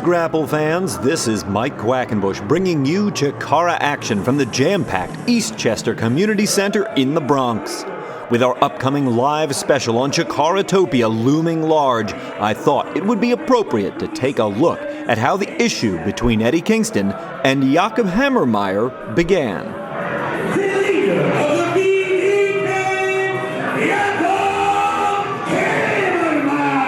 grapple fans, this is Mike Quackenbush bringing you CHIKARA action from the jam-packed Eastchester Community Center in the Bronx. With our upcoming live special on CHIKARAtopia looming large, I thought it would be appropriate to take a look at how the issue between Eddie Kingston and Jakob Hammermeier began. The leader of the PCAGG, Jakob Hammermeier!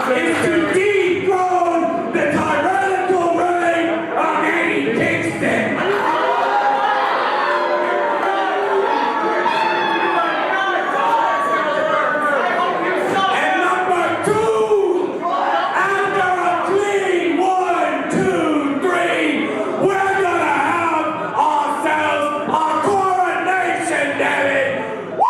Is to dethrone the tyrannical reign of Eddie Kingston. And number two, after a clean 1, 2, 3, we're gonna have ourselves a coronation, David. Woo!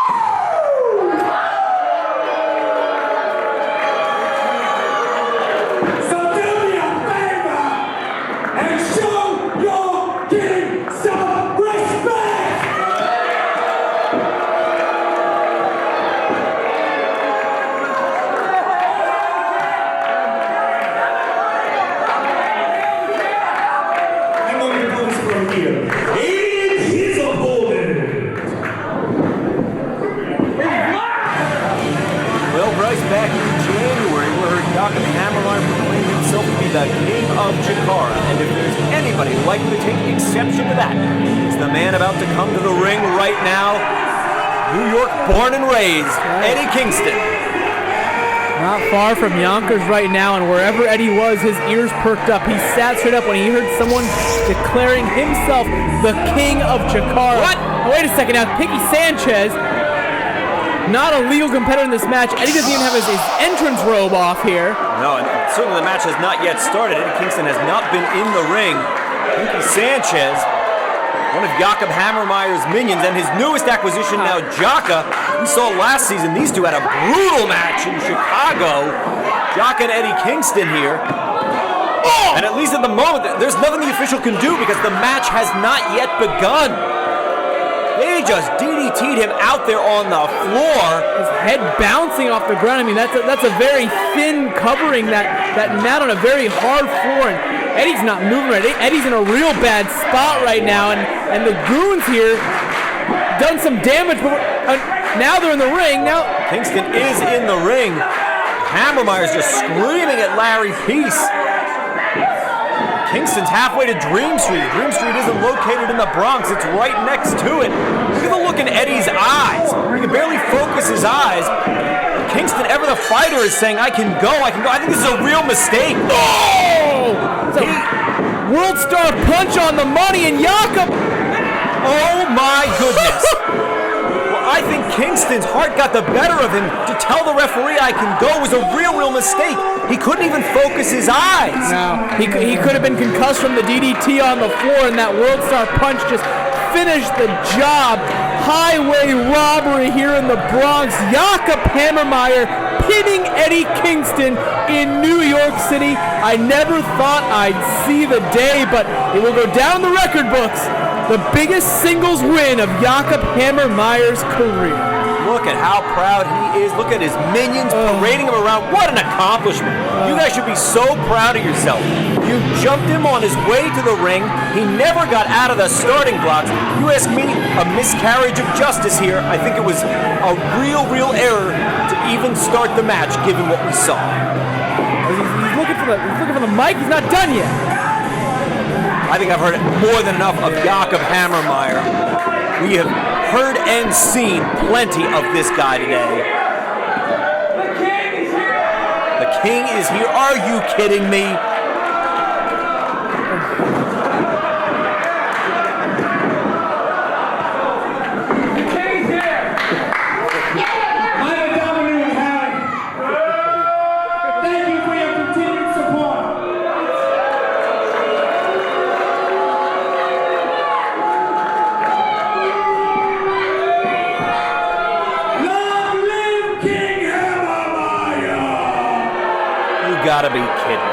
Back in January, we heard Jakob Hammermeier proclaim himself to be the king of CHIKARA, and if there's anybody likely to take exception to that, it's the man about to come to the ring right now, New York born and raised, Eddie Kingston. Not far from Yonkers right now, and wherever Eddie was, his ears perked up. He sat straight up when he heard someone declaring himself the king of CHIKARA. What? Oh, wait a second now, Picky Sanchez, not a legal competitor in this match. Eddie doesn't even have his entrance robe off here. No, and certainly the match has not yet started. Eddie Kingston has not been in the ring. Picky Sanchez, one of Jakob Hammermeier's minions, and his newest acquisition now, Jaka. We saw last season these two had a brutal match in Chicago. Jaka and Eddie Kingston here. Oh! And at least at the moment, there's nothing the official can do because the match has not yet begun. They just DDT'd him out there on the floor. His head bouncing off the ground. I mean, that's a very thin covering, that mat on a very hard floor. And Eddie's not moving right. Eddie's in a real bad spot right now. And the goons here done some damage. But now they're in the ring. Now Kingston is in the ring. Hammermeier's just screaming at Larry Peace. Kingston's halfway to Dream Street. Dream Street isn't located in the Bronx. It's right next to it. Look at the look in Eddie's eyes. He can barely focus his eyes. Kingston, ever the fighter, is saying, I can go, I can go. I think this is a real mistake. Oh! It's a World Star punch on the money, and Jakob. Oh my goodness. Well, I think Kingston's heart got the better of him. To tell the referee I can go was a real mistake. He couldn't even focus his eyes. No, he could have been concussed from the DDT on the floor, and that World Star punch just finished the job. Highway robbery here in the Bronx. Jakob Hammermeier pinning Eddie Kingston in New York City. I never thought I'd see the day, but it will go down the record books. The biggest singles win of Jakob Hammermeier's career. Look at how proud he is. Look at his minions parading him around. What an accomplishment. You guys should be so proud of yourself. You jumped him on his way to the ring. He never got out of the starting blocks. You ask me, a miscarriage of justice here. I think it was a real error to even start the match, given what we saw. He's looking for the mic. He's not done yet. I think I've heard more than enough of Jakob Hammermeier. We have heard and seen plenty of this guy today. The king is here! The king is here. Are you kidding me? The king is here! My dominant with Harry. Thank you for your continued support. Long live King Hammermeier! You gotta be kidding.